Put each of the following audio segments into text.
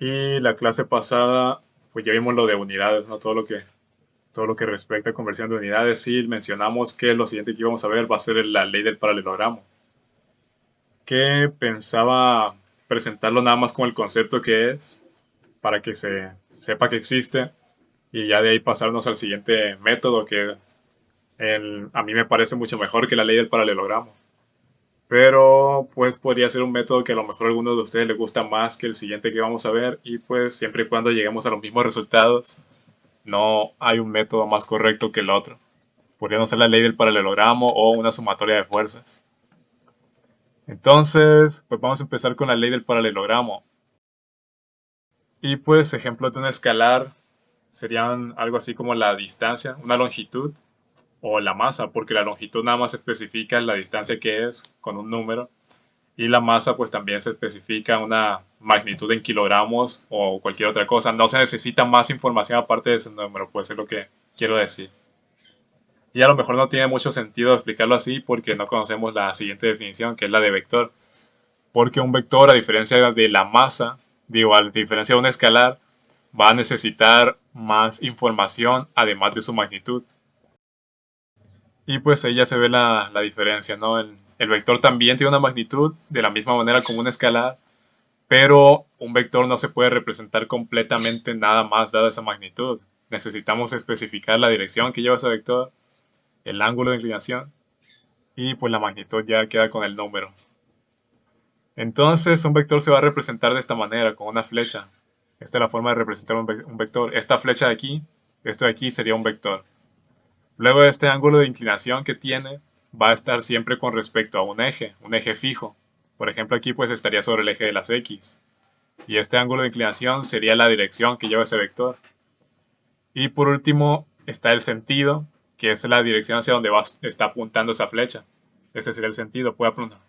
Y la clase pasada, pues ya vimos lo de unidades, ¿no? Todo lo que respecta a conversión de unidades y mencionamos que lo siguiente que íbamos a ver va a ser la ley del paralelogramo, que pensaba presentarlo nada más como el concepto que es, para que se sepa que existe, y ya de ahí pasarnos al siguiente método que a mí me parece mucho mejor que la ley del paralelogramo. Pero pues podría ser un método que a lo mejor a alguno de ustedes les gusta más que el siguiente que vamos a ver, y pues siempre y cuando lleguemos a los mismos resultados, no hay un método más correcto que el otro. Podría no ser la ley del paralelogramo o una sumatoria de fuerzas. Entonces, pues vamos a empezar con la ley del paralelogramo. Y pues ejemplos de un escalar serían algo así como la distancia, una longitud o la masa, porque la longitud nada más especifica la distancia que es con un número, y la masa pues también se especifica una magnitud en kilogramos o cualquier otra cosa. No se necesita más información aparte de ese número, pues es lo que quiero decir. Y a lo mejor no tiene mucho sentido explicarlo así porque no conocemos la siguiente definición, que es la de vector. Porque un vector, a diferencia de la masa, digo, a diferencia de un escalar, va a necesitar más información además de su magnitud. Y pues ahí ya se ve la diferencia, ¿no? El vector también tiene una magnitud de la misma manera como un escalar, pero un vector no se puede representar completamente nada más dada esa magnitud. Necesitamos especificar la dirección que lleva ese vector, el ángulo de inclinación, y pues la magnitud ya queda con el número. Entonces un vector se va a representar de esta manera, con una flecha. Esta es la forma de representar un vector. Esta flecha de aquí, esto de aquí sería un vector. Luego este ángulo de inclinación que tiene va a estar siempre con respecto a un eje fijo. Por ejemplo aquí pues estaría sobre el eje de las X. Y este ángulo de inclinación sería la dirección que lleva ese vector. Y por último está el sentido, que es la dirección hacia donde está apuntando esa flecha. Ese sería el sentido.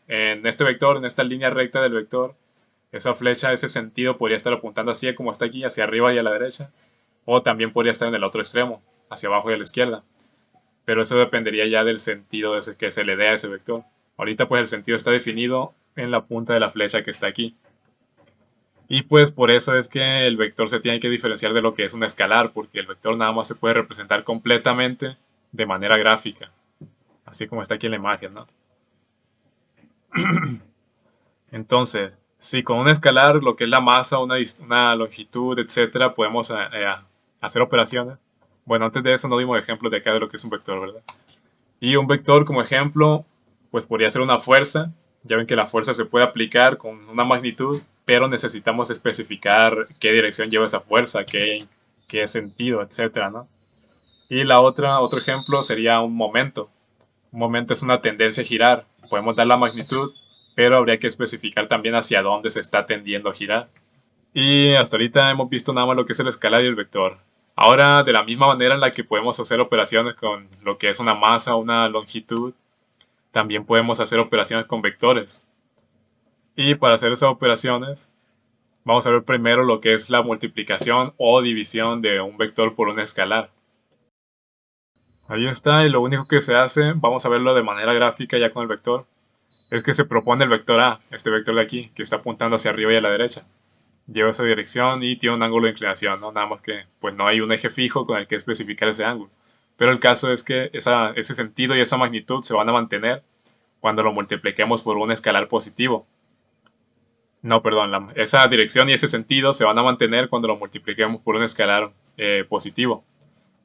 En este vector, en esta línea recta del vector, esa flecha, ese sentido podría estar apuntando así como está aquí, hacia arriba y a la derecha. O también podría estar en el otro extremo, hacia abajo y a la izquierda. Pero eso dependería ya del sentido que se le dé a ese vector. Ahorita pues el sentido está definido en la punta de la flecha que está aquí. Y pues por eso es que el vector se tiene que diferenciar de lo que es un escalar, porque el vector nada más se puede representar completamente de manera gráfica, así como está aquí en la imagen, ¿no? Entonces, si con un escalar, lo que es la masa, una longitud, etcétera, podemos hacer operaciones. Bueno, antes de eso no dimos ejemplos de acá de lo que es un vector, ¿verdad? Y un vector como ejemplo, pues podría ser una fuerza. Ya ven que la fuerza se puede aplicar con una magnitud, pero necesitamos especificar qué dirección lleva esa fuerza, qué sentido, etcétera, ¿no? Y otro ejemplo sería un momento. Un momento es una tendencia a girar. Podemos dar la magnitud, pero habría que especificar también hacia dónde se está tendiendo a girar. Y hasta ahorita hemos visto nada más lo que es el escalar y el vector. Ahora, de la misma manera en la que podemos hacer operaciones con lo que es una masa o una longitud, también podemos hacer operaciones con vectores. Y para hacer esas operaciones, vamos a ver primero lo que es la multiplicación o división de un vector por un escalar. Ahí está, y lo único que se hace, vamos a verlo de manera gráfica ya con el vector, es que se propone el vector A, este vector de aquí, que está apuntando hacia arriba y a la derecha. Lleva esa dirección y tiene un ángulo de inclinación, ¿no? Nada más que pues no hay un eje fijo con el que especificar ese ángulo. Pero el caso es que ese sentido y esa magnitud se van a mantener cuando lo multipliquemos por un escalar positivo. No, perdón, esa dirección y ese sentido se van a mantener cuando lo multipliquemos por un escalar positivo.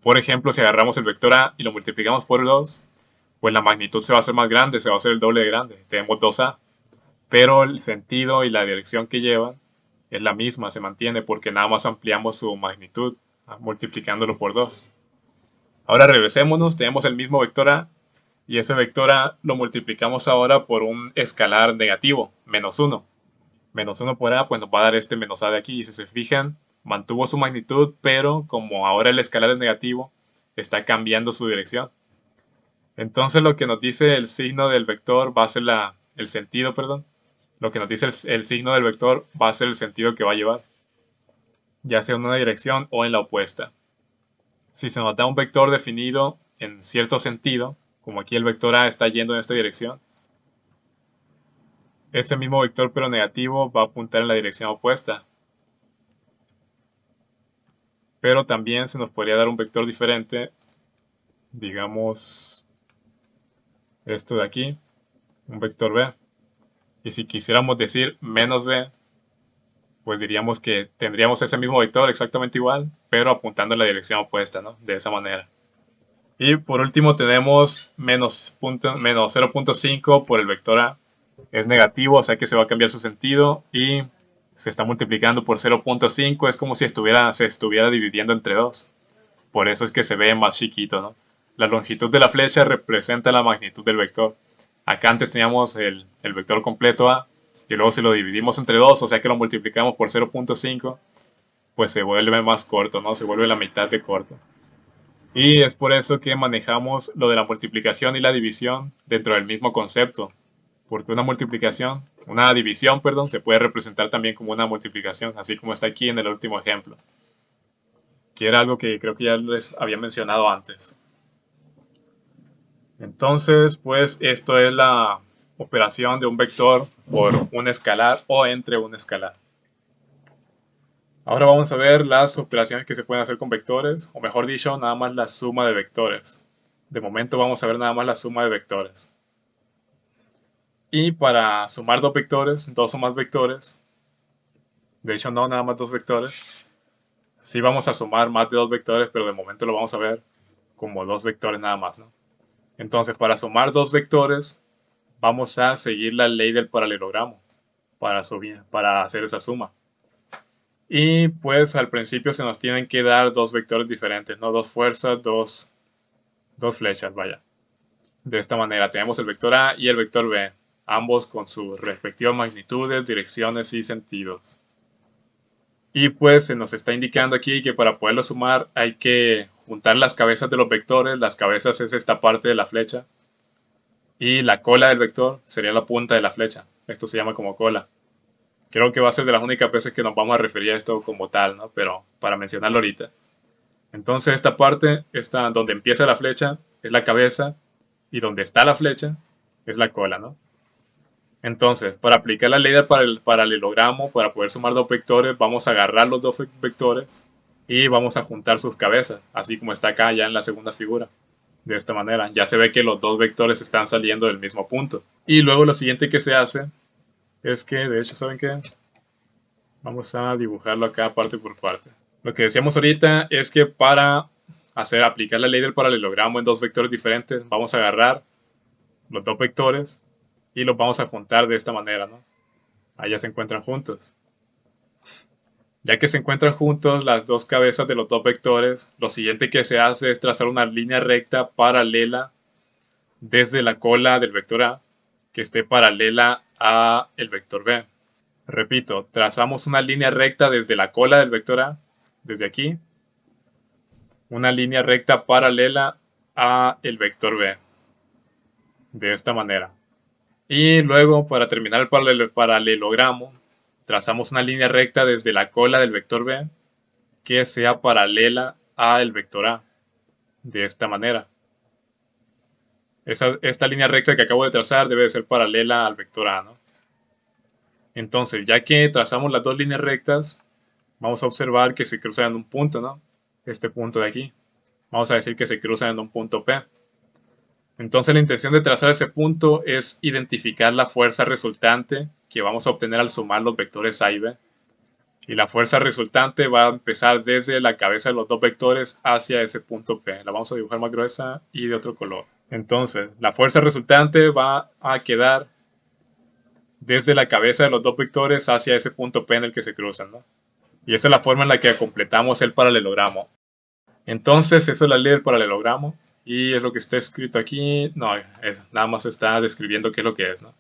Por ejemplo, si agarramos el vector A y lo multiplicamos por 2, pues la magnitud se va a hacer más grande, se va a hacer el doble de grande. Tenemos 2A. Pero el sentido y la dirección que llevan es la misma, se mantiene porque nada más ampliamos su magnitud multiplicándolo por 2. Ahora regresémonos, tenemos el mismo vector A y ese vector A lo multiplicamos ahora por un escalar negativo, -1. -1 por A, pues nos va a dar este menos A de aquí. Y si se fijan, mantuvo su magnitud, pero como ahora el escalar es negativo, está cambiando su dirección. Entonces lo que nos dice el signo del vector va a ser el sentido, perdón. Lo que nos dice el signo del vector va a ser el sentido que va a llevar, ya sea en una dirección o en la opuesta. Si se nos da un vector definido en cierto sentido, como aquí el vector A está yendo en esta dirección, ese mismo vector pero negativo va a apuntar en la dirección opuesta. pero también se nos podría dar un vector diferente, digamos esto de aquí, un vector b. Y si quisiéramos decir menos b, pues diríamos que tendríamos ese mismo vector exactamente igual, pero apuntando en la dirección opuesta, ¿no? De esa manera. Y por último tenemos menos 0.5 por el vector a. Es negativo, o sea que se va a cambiar su sentido y se está multiplicando por 0.5. Es como si se estuviera dividiendo entre 2. Por eso es que se ve más chiquito, ¿no? La longitud de la flecha representa la magnitud del vector. Acá antes teníamos el vector completo a, y luego si lo dividimos entre 2, o sea que lo multiplicamos por 0.5, pues se vuelve más corto, ¿no? Se vuelve la mitad de corto. Y es por eso que manejamos lo de la multiplicación y la división dentro del mismo concepto. Porque una división, perdón, se puede representar también como una multiplicación, así como está aquí en el último ejemplo. Que era algo que creo que ya les había mencionado antes. Entonces, pues esto es la operación de un vector por un escalar o entre un escalar. Ahora vamos a ver las operaciones que se pueden hacer con vectores, o mejor dicho, nada más la suma de vectores. De momento vamos a ver nada más la suma de vectores. Y para sumar dos vectores, dos o más vectores, de hecho no, nada más dos vectores, sí vamos a sumar más de dos vectores, pero de momento lo vamos a ver como dos vectores nada más, ¿no? Entonces, para sumar dos vectores, vamos a seguir la ley del paralelogramo para hacer esa suma. Y pues al principio se nos tienen que dar dos vectores diferentes, ¿no? Dos fuerzas, dos flechas, vaya. De esta manera tenemos el vector A y el vector B, ambos con sus respectivas magnitudes, direcciones y sentidos. Y pues se nos está indicando aquí que para poderlo sumar hay que juntar las cabezas de los vectores. Las cabezas es esta parte de la flecha. Y la cola del vector sería la punta de la flecha. Esto se llama como cola. Creo que va a ser de las únicas veces que nos vamos a referir a esto como tal, ¿no? Pero para mencionarlo ahorita. Entonces esta parte, donde empieza la flecha, es la cabeza. Y donde está la flecha, es la cola, ¿no? Entonces, para aplicar la ley del paralelogramo, para poder sumar dos vectores, vamos a agarrar los dos vectores y vamos a juntar sus cabezas, así como está acá ya en la segunda figura. De esta manera, ya se ve que los dos vectores están saliendo del mismo punto. Y luego lo siguiente que se hace es que, de hecho, ¿saben qué? Vamos a dibujarlo acá parte por parte. Lo que decíamos ahorita es que para aplicar la ley del paralelogramo en dos vectores diferentes, vamos a agarrar los dos vectores y los vamos a juntar de esta manera, ¿no? Allá se encuentran juntos. Ya que se encuentran juntos las dos cabezas de los dos vectores, lo siguiente que se hace es trazar una línea recta paralela desde la cola del vector A que esté paralela a el vector B. Repito, trazamos una línea recta desde la cola del vector A, desde aquí, una línea recta paralela a el vector B, de esta manera. Y luego, para terminar el paralelogramo, trazamos una línea recta desde la cola del vector B que sea paralela al vector A, de esta manera. Esta línea recta que acabo de trazar debe ser paralela al vector A, ¿no? Entonces, ya que trazamos las dos líneas rectas, vamos a observar que se cruzan en un punto, ¿no? Este punto de aquí. Vamos a decir que se cruzan en un punto P. Entonces la intención de trazar ese punto es identificar la fuerza resultante que vamos a obtener al sumar los vectores A y B. Y la fuerza resultante va a empezar desde la cabeza de los dos vectores hacia ese punto P. La vamos a dibujar más gruesa y de otro color. Entonces, la fuerza resultante va a quedar desde la cabeza de los dos vectores hacia ese punto P en el que se cruzan, ¿no? Y esa es la forma en la que completamos el paralelogramo. Entonces, eso es la ley del paralelogramo. Y es lo que está escrito aquí. No, nada más está describiendo qué es lo que es, ¿no?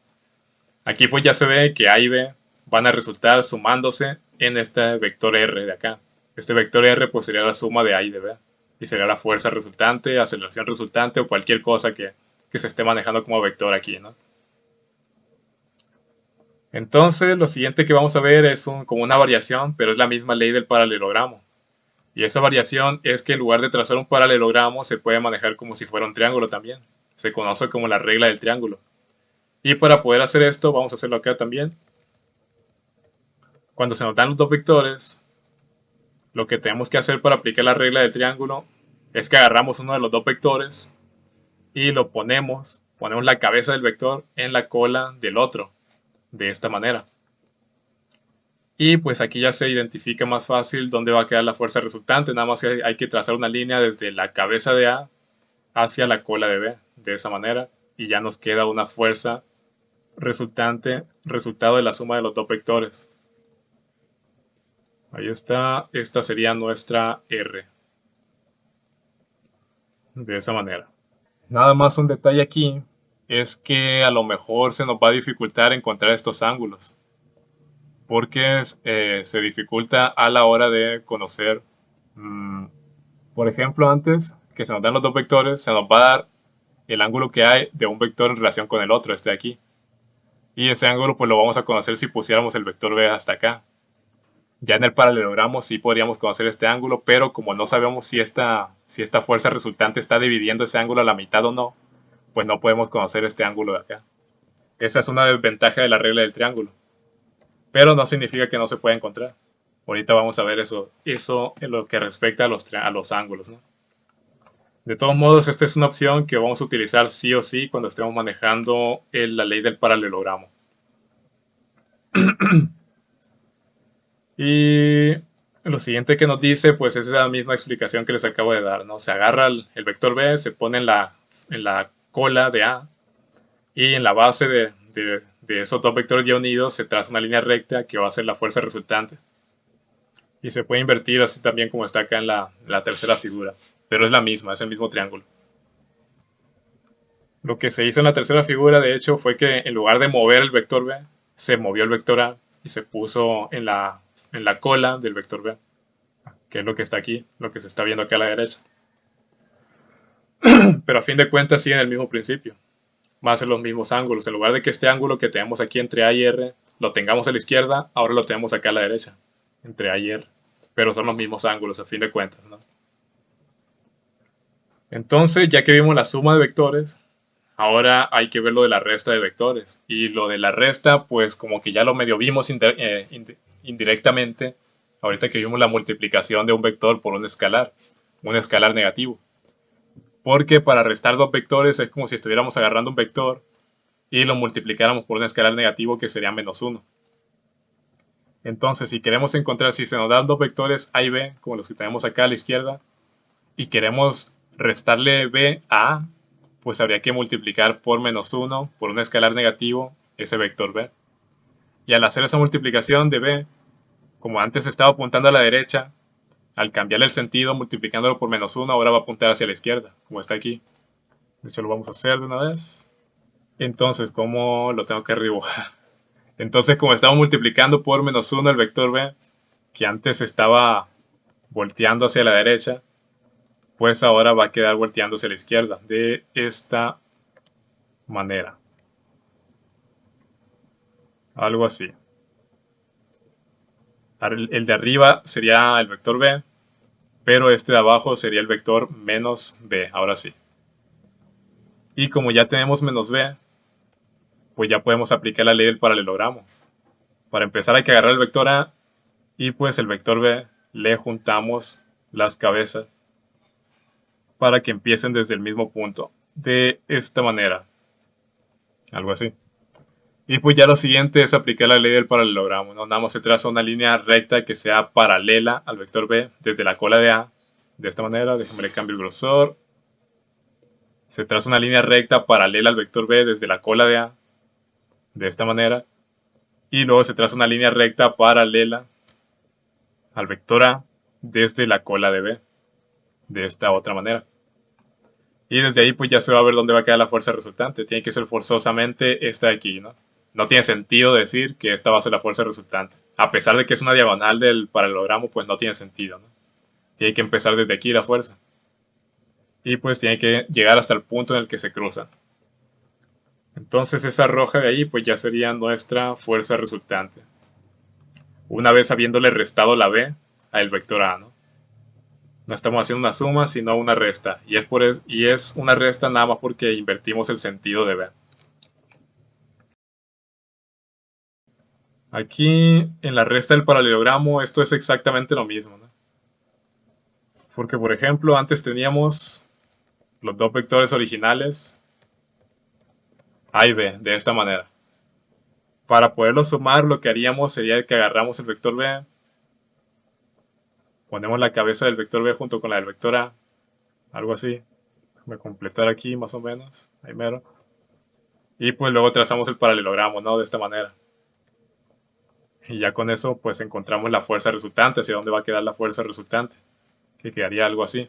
Aquí pues ya se ve que A y B van a resultar sumándose en este vector R de acá. Este vector R pues sería la suma de A y de B. Y sería la fuerza resultante, aceleración resultante o cualquier cosa que se esté manejando como vector aquí, ¿no? Entonces lo siguiente que vamos a ver es como una variación, pero es la misma ley del paralelogramo. Y esa variación es que en lugar de trazar un paralelogramo se puede manejar como si fuera un triángulo también. Se conoce como la regla del triángulo. Y para poder hacer esto vamos a hacerlo acá también. Cuando se nos dan los dos vectores, Lo que tenemos que hacer para aplicar la regla del triángulo es que agarramos uno de los dos vectores y lo ponemos la cabeza del vector en la cola del otro, de esta manera. Y pues aquí ya se identifica más fácil dónde va a quedar la fuerza resultante, nada más que hay que trazar una línea desde la cabeza de A hacia la cola de B, de esa manera, y ya nos queda una fuerza resultante, resultado de la suma de los dos vectores. Ahí está, esta sería nuestra R, de esa manera. Nada más un detalle aquí es que a lo mejor se nos va a dificultar encontrar estos ángulos, porque se dificulta a la hora de conocer, por ejemplo, antes que se nos dan los dos vectores, se nos va a dar el ángulo que hay de un vector en relación con el otro, este de aquí. Y ese ángulo pues lo vamos a conocer si pusiéramos el vector B hasta acá. Ya en el paralelogramo sí podríamos conocer este ángulo, pero como no sabemos si esta fuerza resultante está dividiendo ese ángulo a la mitad o no, pues no podemos conocer este ángulo de acá. Esa es una desventaja de la regla del triángulo. Pero no significa que no se pueda encontrar. Ahorita vamos a ver eso en lo que respecta a los ángulos, ¿no? De todos modos, esta es una opción que vamos a utilizar sí o sí cuando estemos manejando la ley del paralelogramo. Y lo siguiente que nos dice, pues es la misma explicación que les acabo de dar, ¿no? Se agarra el vector B, se pone en la cola de A y en la base de esos dos vectores ya unidos se traza una línea recta que va a ser la fuerza resultante. Y se puede invertir así también como está acá en la tercera figura, pero es la misma, es el mismo triángulo. Lo que se hizo en la tercera figura, de hecho, fue que en lugar de mover el vector B, se movió el vector A y se puso en la cola del vector B, que es lo que está aquí, lo que se está viendo acá a la derecha. Pero a fin de cuentas siguen el mismo principio. Va a ser los mismos ángulos. En lugar de que este ángulo que tenemos aquí entre A y R lo tengamos a la izquierda, ahora lo tenemos acá a la derecha, entre A y R. Pero son los mismos ángulos a fin de cuentas, ¿no? Entonces, ya que vimos la suma de vectores, ahora hay que ver lo de la resta de vectores. Y lo de la resta, pues como que ya lo medio vimos indirectamente, ahorita que vimos la multiplicación de un vector por un escalar negativo. Porque para restar dos vectores es como si estuviéramos agarrando un vector y lo multiplicáramos por un escalar negativo que sería -1. Entonces, si queremos encontrar si se nos dan dos vectores A y B, como los que tenemos acá a la izquierda, y queremos restarle B a A, pues habría que multiplicar por -1 por un escalar negativo ese vector B. Y al hacer esa multiplicación de B, como antes estaba apuntando a la derecha, al cambiarle el sentido multiplicándolo por -1, ahora va a apuntar hacia la izquierda, como está aquí. De hecho, lo vamos a hacer de una vez. Entonces, ¿cómo lo tengo que redibujar? Entonces, como estamos multiplicando por -1 el vector B, que antes estaba volteando hacia la derecha, pues ahora va a quedar volteando hacia la izquierda, de esta manera. Algo así. El de arriba sería el vector B, pero este de abajo sería el vector menos B, ahora sí. Y como ya tenemos menos B, pues ya podemos aplicar la ley del paralelogramo. Para empezar hay que agarrar el vector A y pues el vector B le juntamos las cabezas para que empiecen desde el mismo punto, de esta manera. Algo así. Y pues ya lo siguiente es aplicar la ley del paralelogramo, ¿no? Nada más se traza una línea recta que sea paralela al vector B desde la cola de A, de esta manera. Déjenme le cambio el grosor. Se traza una línea recta paralela al vector B desde la cola de A, de esta manera. Y luego se traza una línea recta paralela al vector A desde la cola de B, de esta otra manera. Y desde ahí pues ya se va a ver dónde va a quedar la fuerza resultante. Tiene que ser forzosamente esta de aquí, ¿no? No tiene sentido decir que esta va a ser la fuerza resultante. A pesar de que es una diagonal del paralelogramo, pues no tiene sentido, ¿no? Tiene que empezar desde aquí la fuerza. Y pues tiene que llegar hasta el punto en el que se cruzan. Entonces esa roja de ahí pues ya sería nuestra fuerza resultante. Una vez habiéndole restado la B al vector A, ¿no? No estamos haciendo una suma, sino una resta. Y es una resta nada más porque invertimos el sentido de B. Aquí en la resta del paralelogramo esto es exactamente lo mismo, ¿no? Porque, por ejemplo, antes teníamos los dos vectores originales A y B de esta manera. Para poderlos sumar, lo que haríamos sería que agarramos el vector B, ponemos la cabeza del vector B junto con la del vector A, algo así. Voy a completar aquí más o menos, ahí mero. Y pues luego trazamos el paralelogramo, ¿no? De esta manera. Y ya con eso pues encontramos la fuerza resultante, hacia dónde va a quedar la fuerza resultante, que quedaría algo así.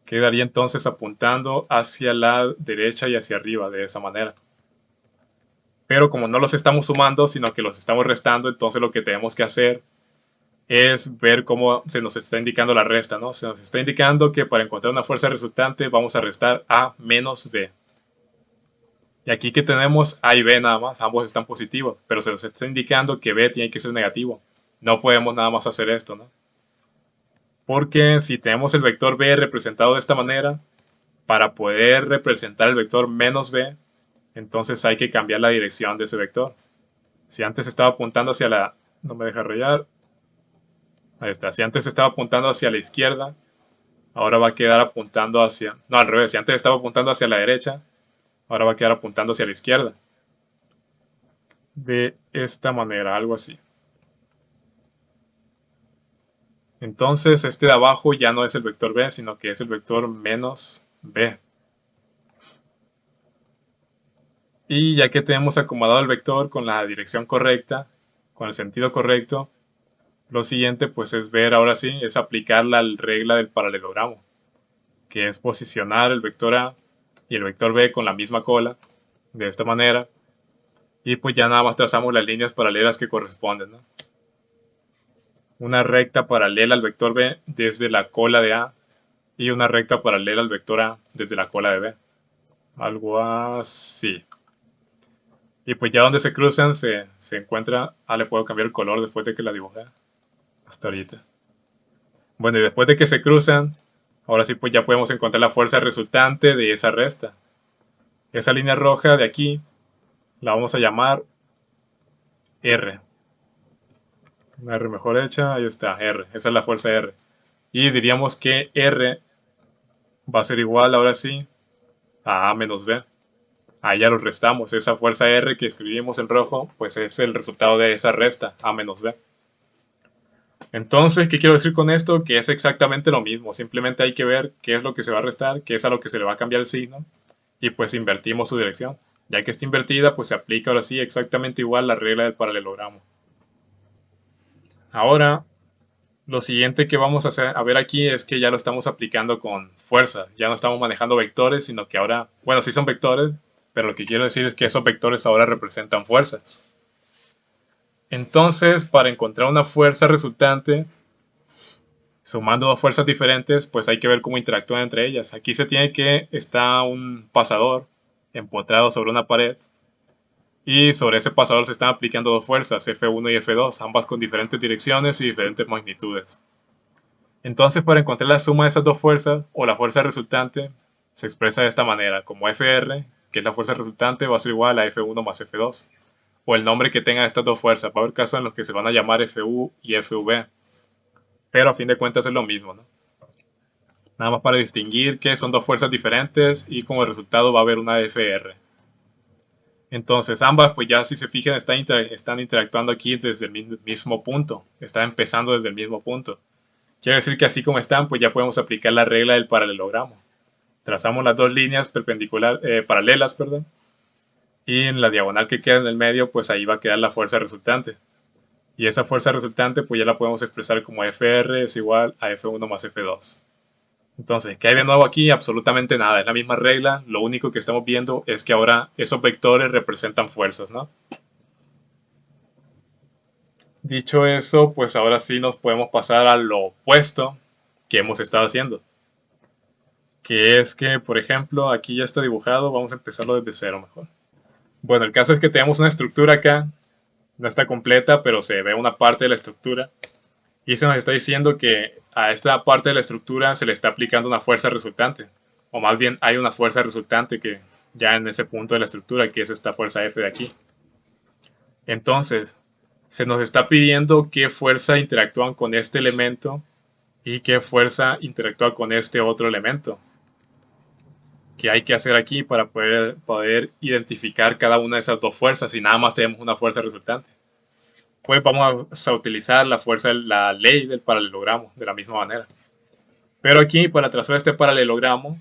Quedaría entonces apuntando hacia la derecha y hacia arriba de esa manera. Pero como no los estamos sumando, sino que los estamos restando, entonces lo que tenemos que hacer es ver cómo se nos está indicando la resta, ¿no? Se nos está indicando que para encontrar una fuerza resultante vamos a restar A menos B. Y aquí que tenemos A y B nada más, ambos están positivos, pero se nos está indicando que B tiene que ser negativo. No podemos nada más hacer esto, ¿no? Porque si tenemos el vector B representado de esta manera, para poder representar el vector menos B, entonces hay que cambiar la dirección de ese vector. Si antes estaba apuntando hacia la... no me deja rayar. Ahí está. Si antes estaba apuntando hacia la izquierda, ahora va a quedar apuntando hacia... no, al revés. Si antes estaba apuntando hacia la derecha, ahora va a quedar apuntando hacia la izquierda. De esta manera, algo así. Entonces este de abajo ya no es el vector B, sino que es el vector menos B. Y ya que tenemos acomodado el vector con la dirección correcta, con el sentido correcto, lo siguiente pues es ver ahora sí, es aplicar la regla del paralelogramo, que es posicionar el vector A y el vector B con la misma cola, de esta manera, y pues ya nada más trazamos las líneas paralelas que corresponden, ¿no? Una recta paralela al vector B desde la cola de A y una recta paralela al vector A desde la cola de B. Algo así. Y pues ya donde se cruzan se encuentra... ah, le puedo cambiar el color después de que la dibujé. Hasta ahorita. Bueno, y después de que se cruzan, ahora sí pues ya podemos encontrar la fuerza resultante de esa resta. Esa línea roja de aquí la vamos a llamar R. Una R mejor hecha, ahí está, R. Esa es la fuerza R. Y diríamos que R va a ser igual ahora sí a A menos B. Ahí ya lo restamos. Esa fuerza R que escribimos en rojo, pues es el resultado de esa resta, A menos B. Entonces, ¿qué quiero decir con esto? Que es exactamente lo mismo. Simplemente hay que ver qué es lo que se va a restar, qué es a lo que se le va a cambiar el signo, y pues invertimos su dirección. Ya que está invertida, pues se aplica ahora sí exactamente igual la regla del paralelogramo. Ahora, lo siguiente que vamos a ver aquí es que ya lo estamos aplicando con fuerza. Ya no estamos manejando vectores, sino que ahora, bueno, sí son vectores, pero lo que quiero decir es que esos vectores ahora representan fuerzas. Entonces, para encontrar una fuerza resultante, sumando dos fuerzas diferentes, pues hay que ver cómo interactúan entre ellas. Aquí se tiene que está un pasador empotrado sobre una pared y sobre ese pasador se están aplicando dos fuerzas, F1 y F2, ambas con diferentes direcciones y diferentes magnitudes. Entonces, para encontrar la suma de esas dos fuerzas o la fuerza resultante, se expresa de esta manera, como Fr, que es la fuerza resultante, va a ser igual a F1 más F2, o el nombre que tengan estas dos fuerzas. Va a haber casos en los que se van a llamar Fu y Fv, pero a fin de cuentas es lo mismo, ¿no? Nada más para distinguir que son dos fuerzas diferentes y como resultado va a haber una Fr. Entonces ambas, pues ya si se fijan, están interactuando aquí desde el mismo punto, están empezando desde el mismo punto. Quiere decir que así como están, pues ya podemos aplicar la regla del paralelogramo. Trazamos las dos líneas paralelas, perdón, y en la diagonal que queda en el medio, pues ahí va a quedar la fuerza resultante. Y esa fuerza resultante, pues ya la podemos expresar como Fr es igual a F1 más F2. Entonces, ¿qué hay de nuevo aquí? Absolutamente nada, es la misma regla, lo único que estamos viendo es que ahora esos vectores representan fuerzas, ¿no? Dicho eso, pues ahora sí nos podemos pasar a lo opuesto que hemos estado haciendo. Que es que, por ejemplo, aquí ya está dibujado, vamos a empezarlo desde cero mejor. Bueno, el caso es que tenemos una estructura acá, no está completa, pero se ve una parte de la estructura. Y eso nos está diciendo que a esta parte de la estructura se le está aplicando una fuerza resultante. O más bien hay una fuerza resultante que ya en ese punto de la estructura, que es esta fuerza F de aquí. Entonces, se nos está pidiendo qué fuerza interactúan con este elemento y qué fuerza interactúa con este otro elemento. ¿Qué hay que hacer aquí para poder identificar cada una de esas dos fuerzas si nada más tenemos una fuerza resultante? Pues vamos a utilizar la ley del paralelogramo de la misma manera. Pero aquí, para trazar este paralelogramo,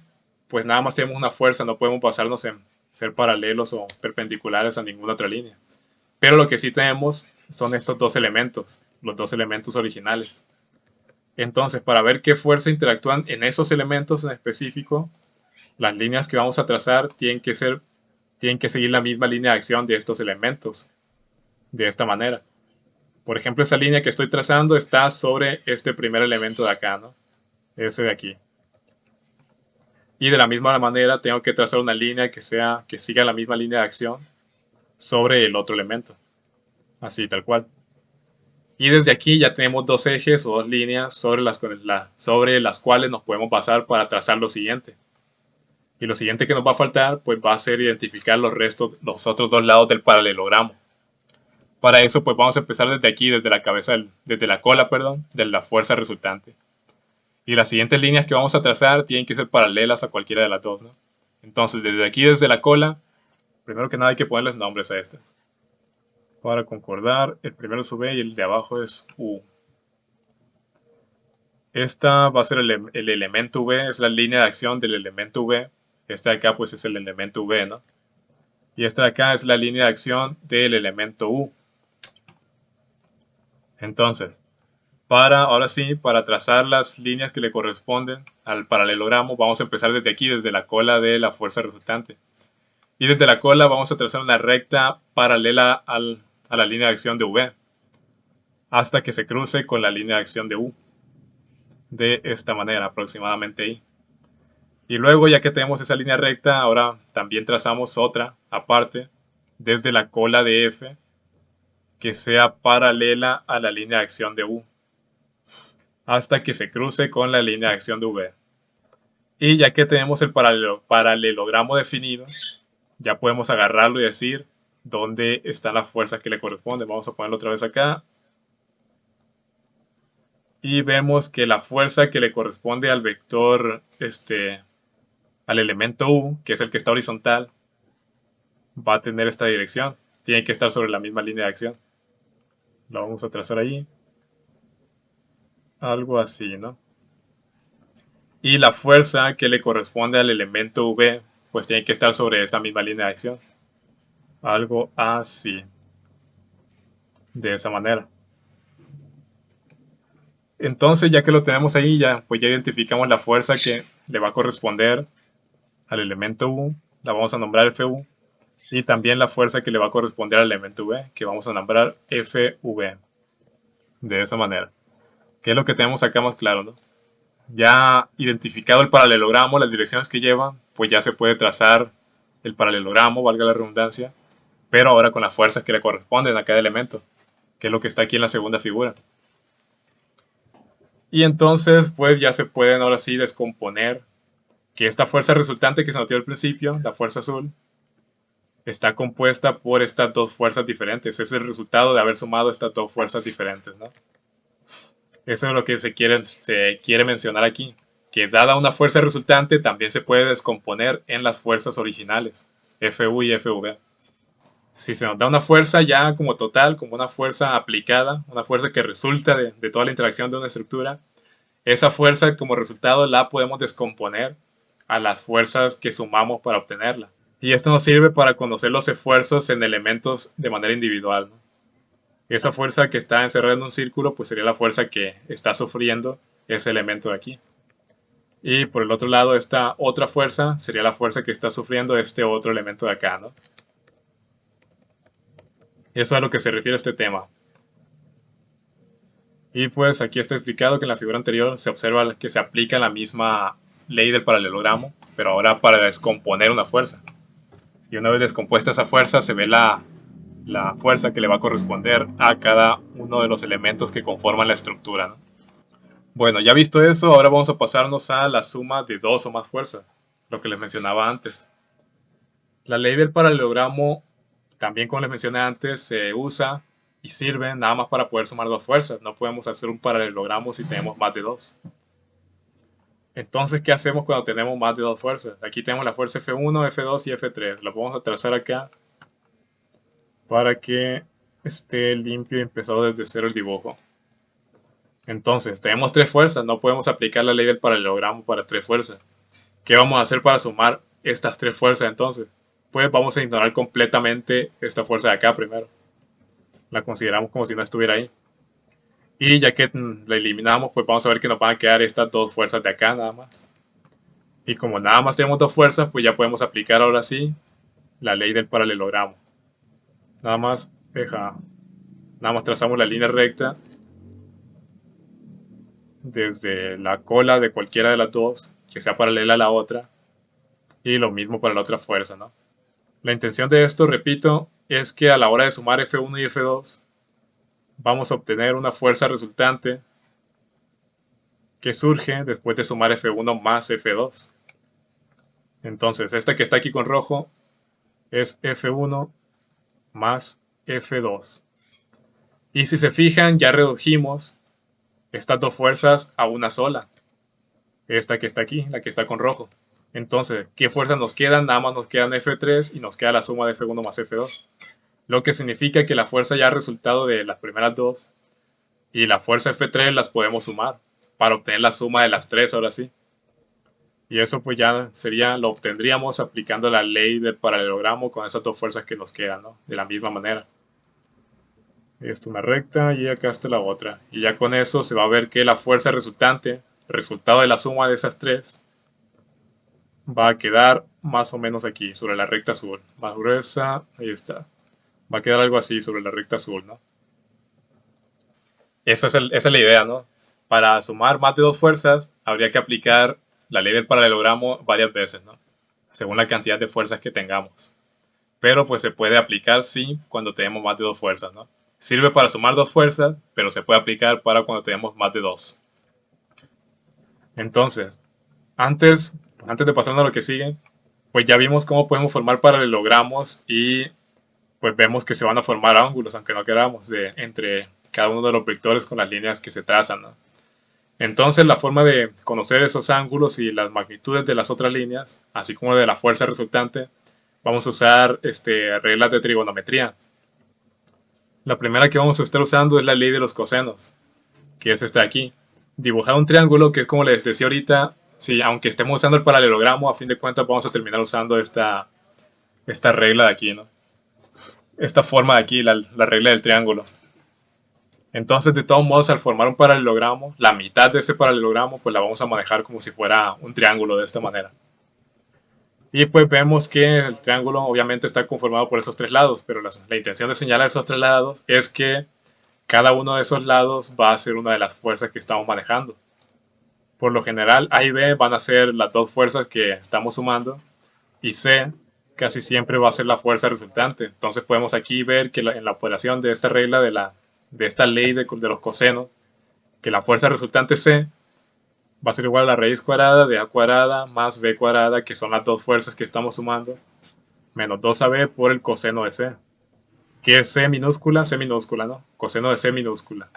pues nada más tenemos una fuerza, no podemos basarnos en ser paralelos o perpendiculares a ninguna otra línea. Pero lo que sí tenemos son estos dos elementos, los dos elementos originales. Entonces, para ver qué fuerza interactúan en esos elementos en específico, las líneas que vamos a trazar tienen que seguir la misma línea de acción de estos elementos, de esta manera. Por ejemplo, esa línea que estoy trazando está sobre este primer elemento de acá, ¿no? Ese de aquí. Y de la misma manera tengo que trazar una línea que siga la misma línea de acción sobre el otro elemento. Así, tal cual. Y desde aquí ya tenemos dos ejes o dos líneas sobre las cuales nos podemos basar para trazar lo siguiente. Y lo siguiente que nos va a faltar, pues va a ser identificar los otros dos lados del paralelogramo. Para eso, pues vamos a empezar desde aquí, desde la cola, de la fuerza resultante. Y las siguientes líneas que vamos a trazar tienen que ser paralelas a cualquiera de las dos, ¿no? Entonces, desde aquí, desde la cola, primero que nada hay que ponerles nombres a este. Para concordar, el primero es V y el de abajo es U. Esta va a ser el elemento V, es la línea de acción del elemento V. Este de acá pues es el elemento V, ¿no? Y esta de acá es la línea de acción del elemento U. Entonces, ahora sí, para trazar las líneas que le corresponden al paralelogramo, vamos a empezar desde aquí, desde la cola de la fuerza resultante. Y desde la cola vamos a trazar una recta paralela a la línea de acción de V, hasta que se cruce con la línea de acción de U. De esta manera, aproximadamente ahí. Y luego, ya que tenemos esa línea recta, ahora también trazamos otra, aparte, desde la cola de F, que sea paralela a la línea de acción de U, hasta que se cruce con la línea de acción de V. Y ya que tenemos el paralelogramo definido, ya podemos agarrarlo y decir dónde están las fuerzas que le corresponden. Vamos a ponerlo otra vez acá. Y vemos que la fuerza que le corresponde al vector, al elemento U, que es el que está horizontal, va a tener esta dirección. Tiene que estar sobre la misma línea de acción. Lo vamos a trazar ahí. Algo así, ¿no? Y la fuerza que le corresponde al elemento V, pues tiene que estar sobre esa misma línea de acción. Algo así. De esa manera. Entonces, ya que lo tenemos ahí, pues ya identificamos la fuerza que le va a corresponder al elemento U. La vamos a nombrar FU. Y también la fuerza que le va a corresponder al elemento V, que vamos a nombrar FV. De esa manera. ¿Qué es lo que tenemos acá más claro, no? Ya identificado el paralelogramo, las direcciones que lleva, pues ya se puede trazar el paralelogramo, valga la redundancia, pero ahora con las fuerzas que le corresponden a cada elemento, que es lo que está aquí en la segunda figura. Y entonces, pues ya se pueden ahora sí descomponer que esta fuerza resultante que se nos dio al principio, la fuerza azul, está compuesta por estas dos fuerzas diferentes. Es el resultado de haber sumado estas dos fuerzas diferentes, ¿no? Eso es lo que se quiere mencionar aquí, que dada una fuerza resultante también se puede descomponer en las fuerzas originales, FU y FV. Si se nos da una fuerza ya como total, como una fuerza aplicada, una fuerza que resulta de toda la interacción de una estructura, esa fuerza como resultado la podemos descomponer a las fuerzas que sumamos para obtenerla. Y esto nos sirve para conocer los esfuerzos en elementos de manera individual, ¿no? Esa fuerza que está encerrada en un círculo, pues sería la fuerza que está sufriendo ese elemento de aquí. Y por el otro lado, esta otra fuerza sería la fuerza que está sufriendo este otro elemento de acá, ¿no? Eso es a lo que se refiere a este tema. Y pues aquí está explicado que en la figura anterior se observa que se aplica la misma ley del paralelogramo, pero ahora para descomponer una fuerza. Y una vez descompuesta esa fuerza, se ve la fuerza que le va a corresponder a cada uno de los elementos que conforman la estructura, ¿no? Bueno, ya visto eso, ahora vamos a pasarnos a la suma de dos o más fuerzas, lo que les mencionaba antes. La ley del paralelogramo, también como les mencioné antes, se usa y sirve nada más para poder sumar dos fuerzas. No podemos hacer un paralelogramo si tenemos más de dos. Entonces, ¿qué hacemos cuando tenemos más de dos fuerzas? Aquí tenemos la fuerza F1, F2 y F3. La vamos a trazar acá para que esté limpio y empezado desde cero el dibujo. Entonces, tenemos tres fuerzas, no podemos aplicar la ley del paralelogramo para tres fuerzas. ¿Qué vamos a hacer para sumar estas tres fuerzas entonces? Pues vamos a ignorar completamente esta fuerza de acá primero. La consideramos como si no estuviera ahí. Y ya que la eliminamos, pues vamos a ver que nos van a quedar estas dos fuerzas de acá nada más. Y como nada más tenemos dos fuerzas, pues ya podemos aplicar ahora sí la ley del paralelogramo. Nada más trazamos la línea recta desde la cola de cualquiera de las dos, que sea paralela a la otra, y lo mismo para la otra fuerza, ¿no? La intención de esto, repito, es que a la hora de sumar F1 y F2, vamos a obtener una fuerza resultante que surge después de sumar F1 más F2. Entonces, esta que está aquí con rojo es F1 más F2. Y si se fijan, ya redujimos estas dos fuerzas a una sola. Esta que está aquí, la que está con rojo. Entonces, ¿qué fuerzas nos quedan? Nada más nos quedan F3 y nos queda la suma de F1 más F2. Lo que significa que la fuerza ya resultado de las primeras dos y la fuerza F3 las podemos sumar para obtener la suma de las tres ahora sí. Y eso pues ya lo obtendríamos aplicando la ley del paralelogramo con esas dos fuerzas que nos quedan, ¿no? De la misma manera. Esto una recta y acá está la otra. Y ya con eso se va a ver que la fuerza resultante, resultado de la suma de esas tres, va a quedar más o menos aquí, sobre la recta azul. Más gruesa, ahí está. Va a quedar algo así sobre la recta azul, ¿no? Esa es la idea, ¿no? Para sumar más de dos fuerzas, habría que aplicar la ley del paralelogramo varias veces, ¿no? Según la cantidad de fuerzas que tengamos. Pero pues se puede aplicar, sí, cuando tenemos más de dos fuerzas, ¿no? Sirve para sumar dos fuerzas, pero se puede aplicar para cuando tenemos más de dos. Entonces, antes de pasar a lo que sigue, pues ya vimos cómo podemos formar paralelogramos y pues vemos que se van a formar ángulos, aunque no queramos, entre cada uno de los vectores con las líneas que se trazan, ¿no? Entonces, la forma de conocer esos ángulos y las magnitudes de las otras líneas, así como de la fuerza resultante, vamos a usar reglas de trigonometría. La primera que vamos a estar usando es la ley de los cosenos, que es esta de aquí. Dibujar un triángulo, que es como les decía ahorita, sí, aunque estemos usando el paralelogramo, a fin de cuentas vamos a terminar usando esta regla de aquí, ¿no? Esta forma de aquí, la regla del triángulo. Entonces, de todos modos, al formar un paralelogramo, la mitad de ese paralelogramo, pues la vamos a manejar como si fuera un triángulo de esta manera. Y pues vemos que el triángulo obviamente está conformado por esos tres lados, pero la intención de señalar esos tres lados es que cada uno de esos lados va a ser una de las fuerzas que estamos manejando. Por lo general, A y B van a ser las dos fuerzas que estamos sumando y C casi siempre va a ser la fuerza resultante. Entonces podemos aquí ver que en la operación de esta regla de esta ley de los cosenos, que la fuerza resultante C va a ser igual a la raíz cuadrada de A cuadrada más B cuadrada, que son las dos fuerzas que estamos sumando, menos 2AB por el coseno de C. ¿Qué es C minúscula? C minúscula, ¿no? Coseno de C minúscula.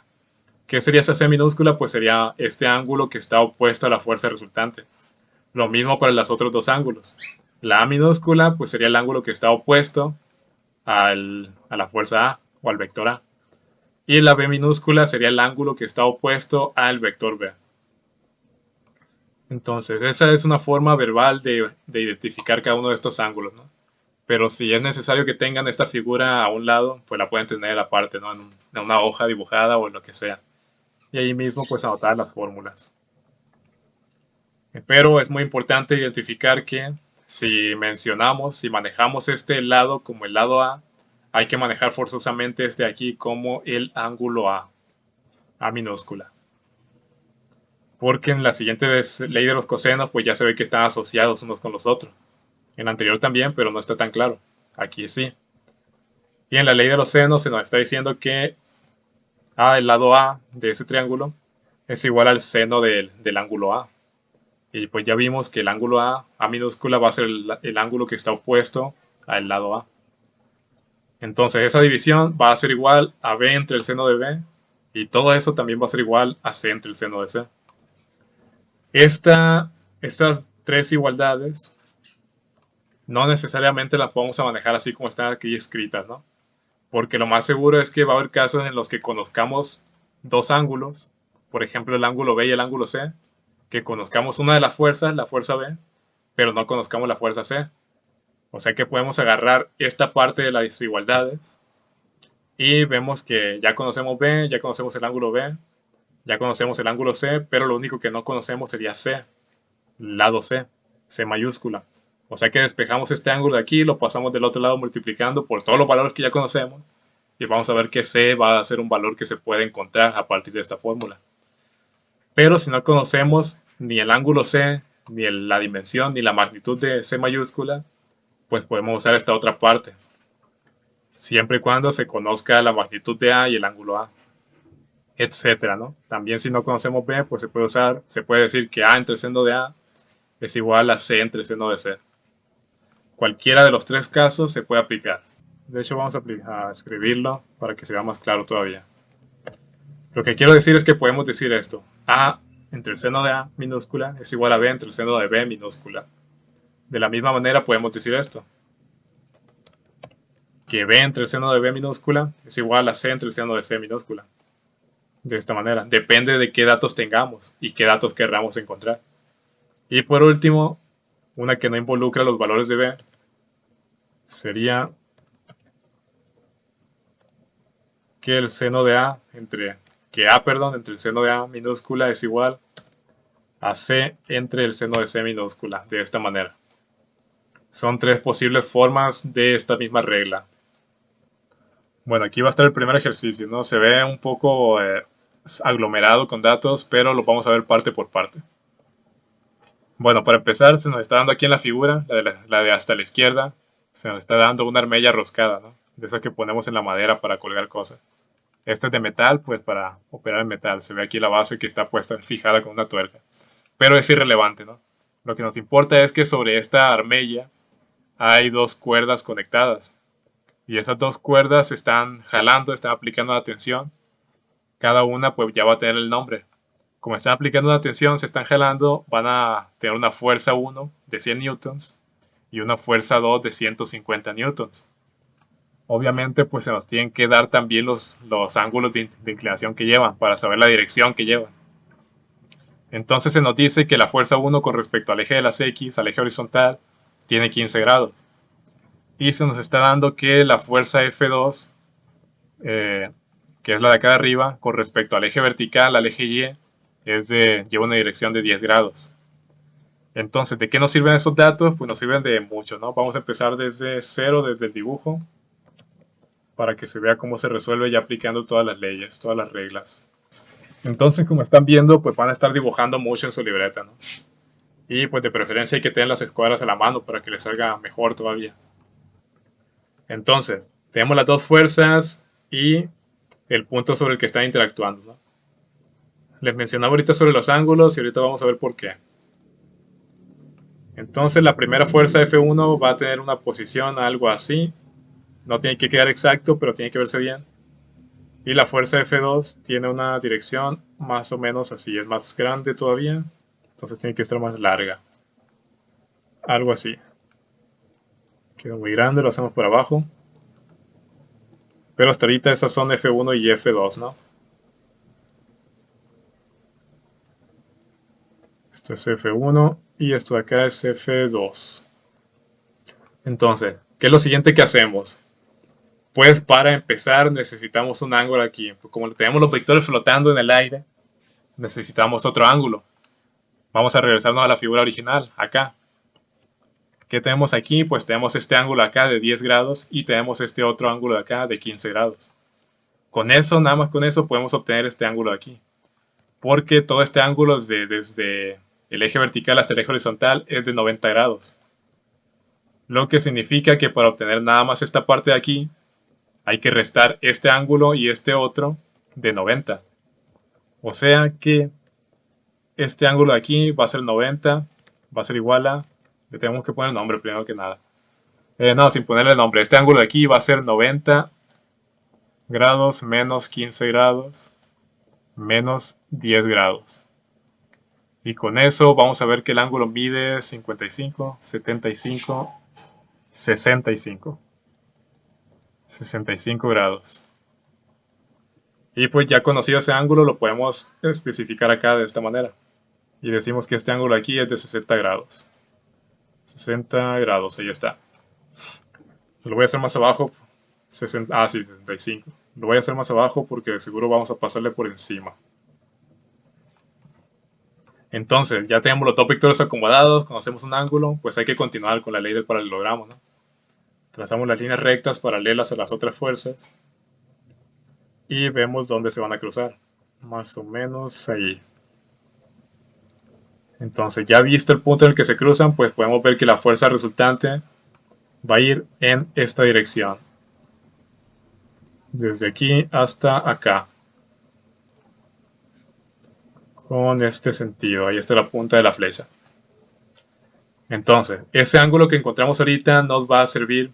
¿Qué sería esa C minúscula? Pues sería este ángulo que está opuesto a la fuerza resultante. Lo mismo para los otros dos ángulos. La A minúscula pues sería el ángulo que está opuesto a la fuerza A o al vector A. Y la B minúscula sería el ángulo que está opuesto al vector B. Entonces, esa es una forma verbal de identificar cada uno de estos ángulos, ¿no? Pero si es necesario que tengan esta figura a un lado, pues la pueden tener aparte, ¿no? En una hoja dibujada o en lo que sea. Y ahí mismo, pues anotar las fórmulas. Pero es muy importante identificar que si manejamos este lado como el lado A, hay que manejar forzosamente este aquí como el ángulo A minúscula. Porque en la siguiente ley de los cosenos, pues ya se ve que están asociados unos con los otros. En la anterior también, pero no está tan claro. Aquí sí. Y en la ley de los senos se nos está diciendo que el lado A de ese triángulo es igual al seno del ángulo A. Y pues ya vimos que el ángulo A minúscula, va a ser el ángulo que está opuesto al lado A. Entonces esa división va a ser igual a B entre el seno de B. Y todo eso también va a ser igual a C entre el seno de C. Estas tres igualdades no necesariamente las podemos manejar así como están aquí escritas, ¿no? Porque lo más seguro es que va a haber casos en los que conozcamos dos ángulos, por ejemplo el ángulo B y el ángulo C, que conozcamos una de las fuerzas, la fuerza B, pero no conozcamos la fuerza C. O sea que podemos agarrar esta parte de las desigualdades y vemos que ya conocemos B, ya conocemos el ángulo B, ya conocemos el ángulo C, pero lo único que no conocemos sería C, lado C, C mayúscula. O sea que despejamos este ángulo de aquí, lo pasamos del otro lado multiplicando por todos los valores que ya conocemos y vamos a ver que C va a ser un valor que se puede encontrar a partir de esta fórmula. Pero si no conocemos ni el ángulo C, ni la dimensión, ni la magnitud de C mayúscula, pues podemos usar esta otra parte, siempre y cuando se conozca la magnitud de A y el ángulo A, etcétera, ¿no? También si no conocemos B, pues se puede decir que A entre seno de A es igual a C entre seno de C. Cualquiera de los tres casos se puede aplicar. De hecho, vamos a escribirlo para que sea más claro todavía. Lo que quiero decir es que podemos decir esto. A entre el seno de A minúscula es igual a B entre el seno de B minúscula. De la misma manera podemos decir esto. Que B entre el seno de B minúscula es igual a C entre el seno de C minúscula. De esta manera. Depende de qué datos tengamos y qué datos querramos encontrar. Y por último, una que no involucra los valores de B sería que el seno de A entre el seno de A minúscula es igual a C entre el seno de C minúscula, de esta manera. Son tres posibles formas de esta misma regla. Bueno, aquí va a estar el primer ejercicio, ¿no? Se ve un poco aglomerado con datos, pero lo vamos a ver parte por parte. Bueno, para empezar, se nos está dando aquí en la figura, la de hasta la izquierda, se nos está dando una armella roscada, ¿no? De esas que ponemos en la madera para colgar cosas. Esta es de metal, pues para operar en metal. Se ve aquí la base que está puesta, fijada con una tuerca. Pero es irrelevante, ¿no? Lo que nos importa es que sobre esta armella hay dos cuerdas conectadas. Y esas dos cuerdas están jalando, están aplicando la tensión. Cada una pues ya va a tener el nombre. Como están aplicando la tensión, se están jalando, van a tener una fuerza 1 de 100 newtons y una fuerza 2 de 150 newtons. Obviamente pues se nos tienen que dar también los ángulos de inclinación que llevan para saber la dirección que llevan. Entonces se nos dice que la fuerza 1 con respecto al eje de las X, al eje horizontal, tiene 15 grados. Y se nos está dando que la fuerza F2, que es la de acá de arriba, con respecto al eje vertical, al eje Y, lleva una dirección de 10 grados. Entonces, ¿de qué nos sirven esos datos? Pues nos sirven de mucho, ¿no? Vamos a empezar desde cero, desde el dibujo, para que se vea cómo se resuelve ya aplicando todas las leyes, todas las reglas. Entonces, como están viendo, pues van a estar dibujando mucho en su libreta, ¿no? Y pues de preferencia hay que tener las escuadras a la mano para que les salga mejor todavía. Entonces, tenemos las dos fuerzas y el punto sobre el que están interactuando, ¿no? Les mencionaba ahorita sobre los ángulos y ahorita vamos a ver por qué. Entonces la primera fuerza F1 va a tener una posición algo así. No tiene que quedar exacto, pero tiene que verse bien. Y la fuerza F2 tiene una dirección más o menos así. Es más grande todavía. Entonces tiene que estar más larga. Algo así. Quedó muy grande, lo hacemos por abajo. Pero hasta ahorita esas son F1 y F2, ¿no? Esto es F1 y esto de acá es F2. Entonces, ¿qué es lo siguiente que hacemos? Pues para empezar necesitamos un ángulo aquí. Como tenemos los vectores flotando en el aire, necesitamos otro ángulo. Vamos a regresarnos a la figura original, acá. ¿Qué tenemos aquí? Pues tenemos este ángulo acá de 10 grados y tenemos este otro ángulo de acá de 15 grados. Con eso, nada más con eso, podemos obtener este ángulo de aquí. Porque todo este ángulo desde el eje vertical hasta el eje horizontal es de 90 grados. Lo que significa que para obtener nada más esta parte de aquí, hay que restar este ángulo y este otro de 90. O sea que este ángulo de aquí va a ser 90, va a ser igual a... Le tenemos que poner el nombre primero que nada. No, sin ponerle el nombre. Este ángulo de aquí va a ser 90 grados menos 15 grados menos 10 grados. Y con eso vamos a ver que el ángulo mide 55, 75, 65. 65 grados. Y pues ya conocido ese ángulo lo podemos especificar acá de esta manera. Y decimos que este ángulo aquí es de 60 grados. 60 grados, ahí está. Lo voy a hacer más abajo. 60, sí, 65. Lo voy a hacer más abajo porque de seguro vamos a pasarle por encima. Entonces, ya tenemos los dos vectores acomodados, conocemos un ángulo, pues hay que continuar con la ley del paralelogramo, ¿no? Trazamos las líneas rectas paralelas a las otras fuerzas y vemos dónde se van a cruzar. Más o menos ahí. Entonces, ya visto el punto en el que se cruzan, pues podemos ver que la fuerza resultante va a ir en esta dirección. Desde aquí hasta acá. Con este sentido. Ahí está la punta de la flecha. Entonces, ese ángulo que encontramos ahorita nos va a servir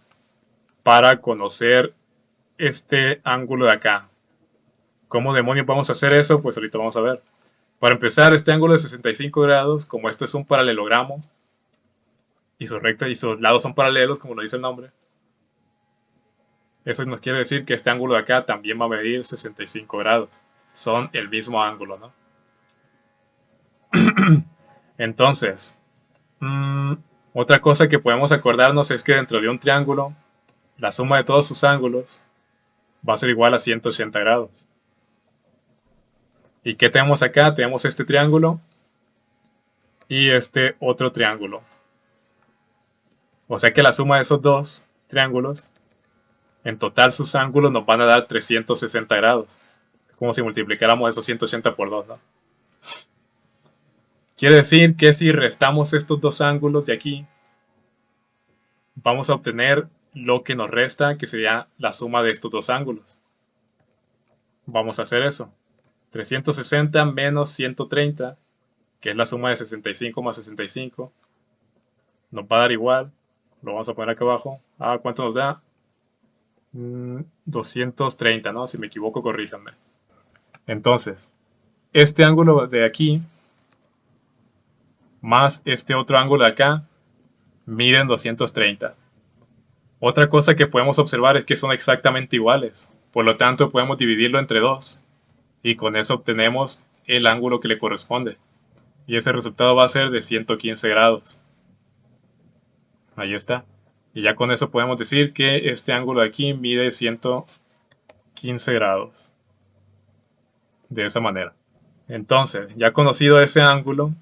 para conocer este ángulo de acá. ¿Cómo demonios vamos a hacer eso? Pues ahorita vamos a ver. Para empezar, este ángulo de 65 grados, como esto es un paralelogramo, y sus rectas y sus lados son paralelos, como lo dice el nombre, eso nos quiere decir que este ángulo de acá también va a medir 65 grados. Son el mismo ángulo, ¿no? Entonces, otra cosa que podemos acordarnos es que dentro de un triángulo, la suma de todos sus ángulos va a ser igual a 180 grados. ¿Y qué tenemos acá? Tenemos este triángulo y este otro triángulo. O sea que la suma de esos dos triángulos, en total sus ángulos nos van a dar 360 grados. Es como si multiplicáramos esos 180 por 2, ¿no? Quiere decir que si restamos estos dos ángulos de aquí, vamos a obtener lo que nos resta, que sería la suma de estos dos ángulos. Vamos a hacer eso. 360 menos 130, que es la suma de 65 más 65, nos va a dar igual. Lo vamos a poner acá abajo. ¿Cuánto nos da? 230, ¿no? Si me equivoco, corríjanme. Entonces, este ángulo de aquí más este otro ángulo de acá miden 230. Otra cosa que podemos observar es que son exactamente iguales. Por lo tanto, podemos dividirlo entre 2 y con eso obtenemos el ángulo que le corresponde. Y ese resultado va a ser de 115 grados. Ahí está. Y ya con eso podemos decir que este ángulo de aquí mide 115 grados. De esa manera. Entonces, ya conocido ese ángulo,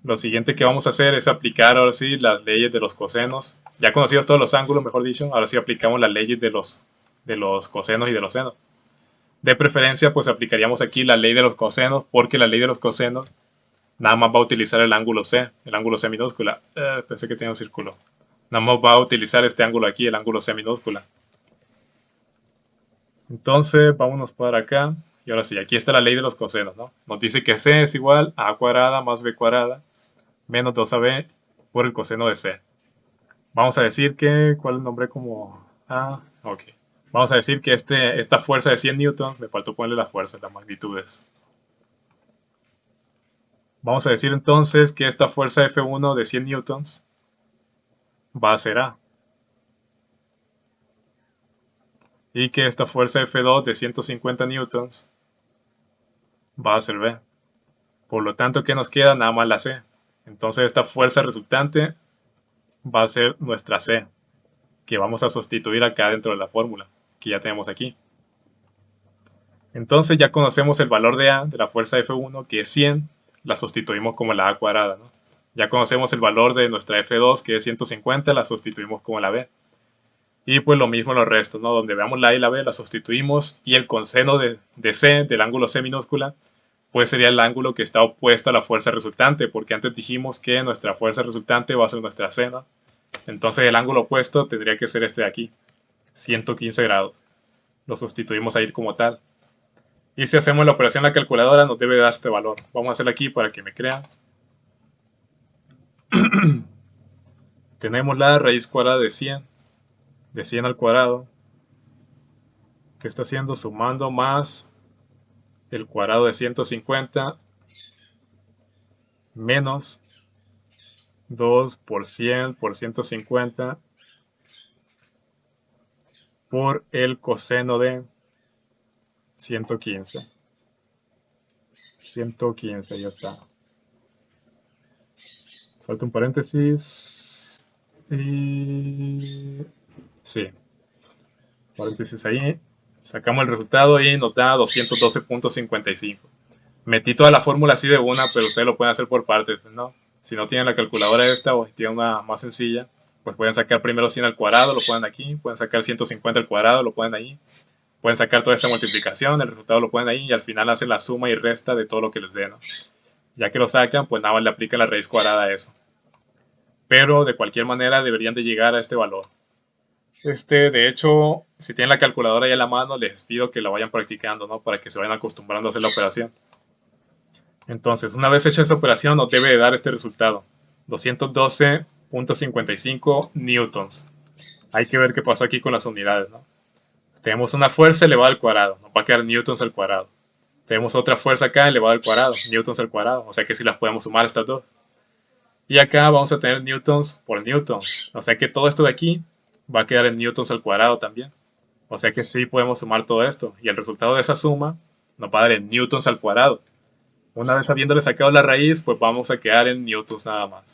lo siguiente que vamos a hacer es aplicar ahora sí las leyes de los cosenos. Ya conocidos todos los ángulos, mejor dicho, ahora sí aplicamos las leyes de los cosenos y de los senos. De preferencia, pues aplicaríamos aquí la ley de los cosenos, porque la ley de los cosenos nada más va a utilizar el ángulo C minúscula. Pensé que tenía un círculo. Nada más va a utilizar este ángulo aquí, el ángulo C minúscula. Entonces, vámonos para acá. Y ahora sí, aquí está la ley de los cosenos, ¿no? Nos dice que C es igual a cuadrada más B cuadrada menos 2AB por el coseno de C. Vamos a decir que, ¿cuál nombré como A? Ok. Vamos a decir que esta fuerza de 100 newtons, me faltó ponerle las fuerzas, las magnitudes. Vamos a decir entonces que esta fuerza F1 de 100 newtons va a ser A. Y que esta fuerza F2 de 150 newtons va a ser B. Por lo tanto, ¿qué nos queda? Nada más la C. Entonces esta fuerza resultante va a ser nuestra C, que vamos a sustituir acá dentro de la fórmula que ya tenemos aquí. Entonces ya conocemos el valor de A, de la fuerza F1, que es 100, la sustituimos como la A cuadrada, ¿no? Ya conocemos el valor de nuestra F2, que es 150, la sustituimos como la B. Y pues lo mismo en los restos, ¿no? Donde veamos la A y la B, la sustituimos, y el coseno de C, del ángulo C minúscula, pues sería el ángulo que está opuesto a la fuerza resultante, porque antes dijimos que nuestra fuerza resultante va a ser nuestra C, ¿no? Entonces el ángulo opuesto tendría que ser este de aquí, 115 grados. Lo sustituimos ahí como tal. Y si hacemos la operación en la calculadora nos debe dar este valor. Vamos a hacerlo aquí para que me crean. Tenemos la raíz cuadrada de 100 al cuadrado, que está haciendo sumando más el cuadrado de 150 menos 2 por 100 por 150 por el coseno de 115. 115, ya está. Falta un paréntesis. Y... sí, paréntesis ahí. Sacamos el resultado y nos da 212.55. Metí toda la fórmula así de una, pero ustedes lo pueden hacer por partes, ¿no? Si no tienen la calculadora esta o tienen una más sencilla, pues pueden sacar primero 100 al cuadrado, lo ponen aquí, pueden sacar 150 al cuadrado, lo ponen ahí, pueden sacar toda esta multiplicación, el resultado lo ponen ahí y al final hacen la suma y resta de todo lo que les dé, ¿no? Ya que lo sacan, pues nada más le aplican la raíz cuadrada a eso. Pero de cualquier manera deberían de llegar a este valor. De hecho, si tienen la calculadora ya a la mano, les pido que la vayan practicando, ¿no? Para que se vayan acostumbrando a hacer la operación. Entonces, una vez hecha esa operación, nos debe de dar este resultado. 212.55 newtons. Hay que ver qué pasó aquí con las unidades, ¿no? Tenemos una fuerza elevada al cuadrado, nos va a quedar newtons al cuadrado. Tenemos otra fuerza acá elevada al cuadrado, newtons al cuadrado, o sea que si las podemos sumar estas dos. Y acá vamos a tener newtons por newtons, o sea que todo esto de aquí va a quedar en newtons al cuadrado también. O sea que sí podemos sumar todo esto, y el resultado de esa suma nos va a dar en newtons al cuadrado. Una vez habiéndole sacado la raíz, pues vamos a quedar en newtons nada más.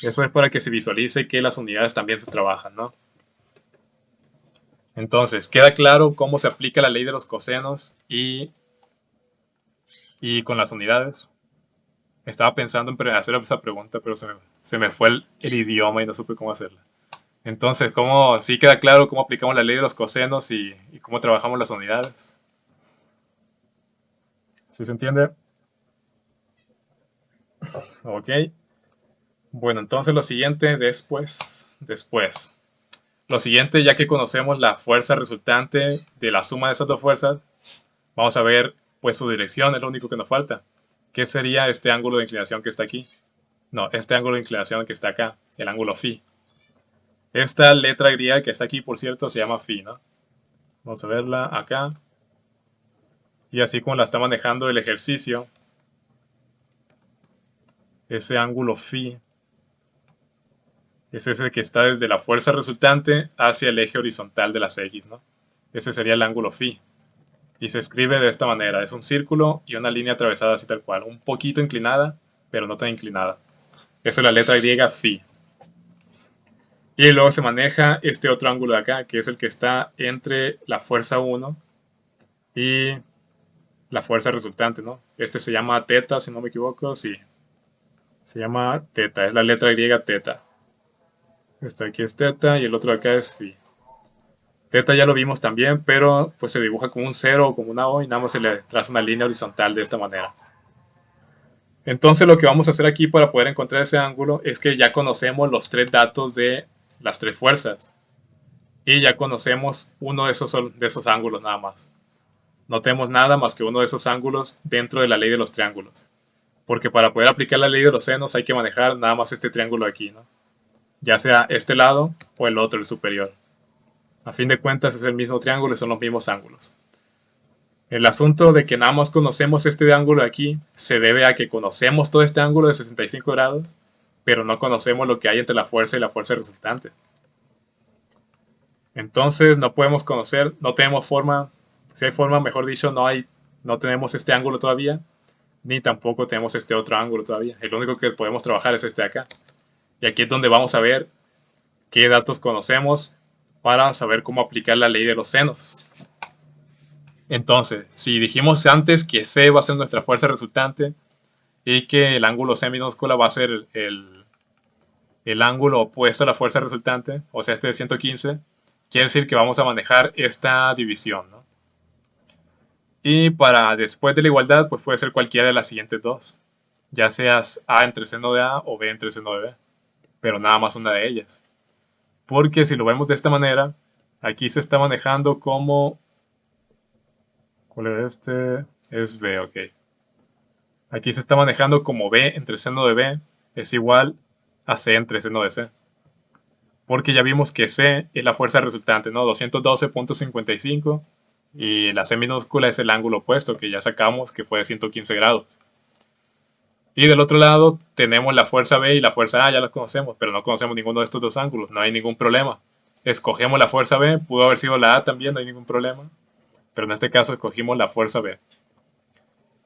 Eso es para que se visualice que las unidades también se trabajan, ¿no? Entonces, queda claro cómo se aplica la ley de los cosenos y con las unidades. Estaba pensando en hacer esa pregunta, pero se me fue el idioma y no supe cómo hacerla. Entonces, ¿cómo sí queda claro cómo aplicamos la ley de los cosenos y cómo trabajamos las unidades? ¿Sí se entiende? Ok. Bueno, entonces lo siguiente después. Lo siguiente, ya que conocemos la fuerza resultante de la suma de esas dos fuerzas, vamos a ver pues su dirección, es lo único que nos falta. ¿Qué sería este ángulo de inclinación que está aquí? No, este ángulo de inclinación que está acá, el ángulo phi. Esta letra griega que está aquí, por cierto, se llama phi, ¿no? Vamos a verla acá. Y así como la está manejando el ejercicio, ese ángulo phi es ese que está desde la fuerza resultante hacia el eje horizontal de las X, ¿no? Ese sería el ángulo phi. Y se escribe de esta manera, es un círculo y una línea atravesada así tal cual, un poquito inclinada, pero no tan inclinada. Eso es la letra griega phi. Y luego se maneja este otro ángulo de acá, que es el que está entre la fuerza 1 y la fuerza resultante, ¿no? Este se llama teta, si no me equivoco, sí. Se llama teta, es la letra griega teta. Este aquí es teta y el otro de acá es phi. Teta ya lo vimos también, pero pues se dibuja como un 0 o como una O y nada más se le traza una línea horizontal de esta manera. Entonces lo que vamos a hacer aquí para poder encontrar ese ángulo es que ya conocemos los tres datos de las tres fuerzas. Y ya conocemos uno de esos ángulos nada más. No tenemos nada más que uno de esos ángulos dentro de la ley de los triángulos. Porque para poder aplicar la ley de los senos hay que manejar nada más este triángulo aquí, ¿no? Ya sea este lado o el otro, el superior. A fin de cuentas es el mismo triángulo y son los mismos ángulos. El asunto de que nada más conocemos este ángulo aquí se debe a que conocemos todo este ángulo de 65 grados, pero no conocemos lo que hay entre la fuerza y la fuerza resultante. Entonces no podemos conocer, no tenemos forma, si hay forma, mejor dicho, no tenemos este ángulo todavía, ni tampoco tenemos este otro ángulo todavía. El único que podemos trabajar es este de acá. Y aquí es donde vamos a ver qué datos conocemos para saber cómo aplicar la ley de los senos. Entonces, si dijimos antes que C va a ser nuestra fuerza resultante y que el ángulo C minúscula va a ser el ángulo opuesto a la fuerza resultante, o sea, este de 115, quiere decir que vamos a manejar esta división, ¿no? Y para después de la igualdad, pues puede ser cualquiera de las siguientes dos, ya seas A entre seno de A o B entre seno de B, pero nada más una de ellas. Porque si lo vemos de esta manera, aquí se está manejando como... ¿Cuál es este? Es B, ok. Aquí se está manejando como B entre seno de B es igual a C entre seno de C. Porque ya vimos que C es la fuerza resultante, ¿no? 212.55 y la C minúscula es el ángulo opuesto que ya sacamos que fue de 115 grados. Y del otro lado tenemos la fuerza B y la fuerza A, ya las conocemos, pero no conocemos ninguno de estos dos ángulos, no hay ningún problema. Escogemos la fuerza B, pudo haber sido la A también, no hay ningún problema, pero en este caso escogimos la fuerza B.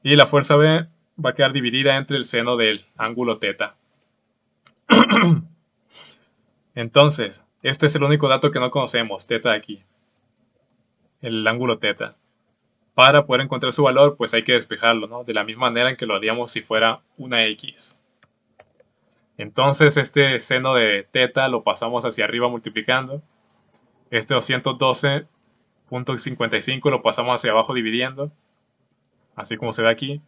Y la fuerza B va a quedar dividida entre el seno del ángulo teta. Entonces, este es el único dato que no conocemos, teta de aquí, el ángulo teta. Para poder encontrar su valor, pues hay que despejarlo, ¿no? De la misma manera en que lo haríamos si fuera una X. Entonces este seno de teta lo pasamos hacia arriba multiplicando. Este 212.55 lo pasamos hacia abajo dividiendo, así como se ve aquí.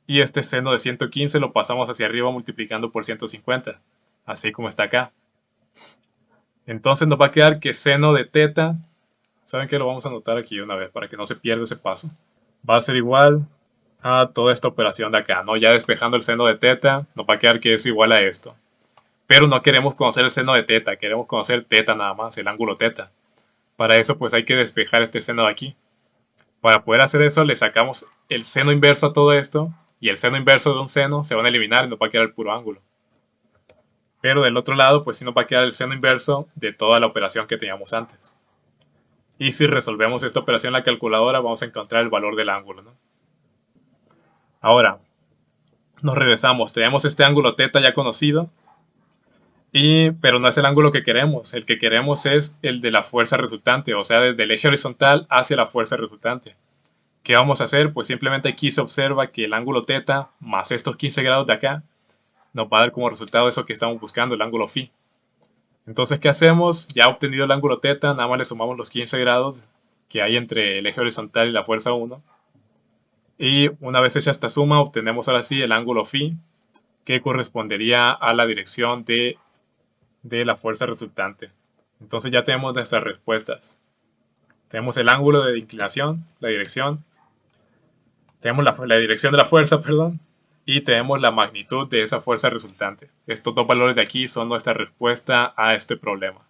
Y este seno de 115 lo pasamos hacia arriba multiplicando por 150, así como está acá. Entonces nos va a quedar que seno de teta, ¿saben qué? Lo vamos a anotar aquí una vez para que no se pierda ese paso. Va a ser igual a toda esta operación de acá, ¿no? Ya despejando el seno de teta, nos va a quedar que es igual a esto. Pero no queremos conocer el seno de teta, queremos conocer teta nada más, el ángulo teta. Para eso pues hay que despejar este seno de aquí. Para poder hacer eso le sacamos el seno inverso a todo esto, y el seno inverso de un seno se van a eliminar y nos va a quedar el puro ángulo. Pero del otro lado pues sí nos va a quedar el seno inverso de toda la operación que teníamos antes. Y si resolvemos esta operación en la calculadora vamos a encontrar el valor del ángulo, ¿no? Ahora, nos regresamos, tenemos este ángulo teta ya conocido, pero no es el ángulo que queremos. El que queremos es el de la fuerza resultante, o sea, desde el eje horizontal hacia la fuerza resultante. ¿Qué vamos a hacer? Pues simplemente aquí se observa que el ángulo teta más estos 15 grados de acá nos va a dar como resultado eso que estamos buscando, el ángulo phi. Entonces, ¿qué hacemos? Ya obtenido el ángulo teta, nada más le sumamos los 15 grados que hay entre el eje horizontal y la fuerza 1. Y una vez hecha esta suma, obtenemos ahora sí el ángulo phi, que correspondería a la dirección de la fuerza resultante. Entonces ya tenemos nuestras respuestas. Tenemos el ángulo de inclinación, la dirección. Tenemos la dirección de la fuerza, perdón. Y tenemos la magnitud de esa fuerza resultante. Estos dos valores de aquí son nuestra respuesta a este problema.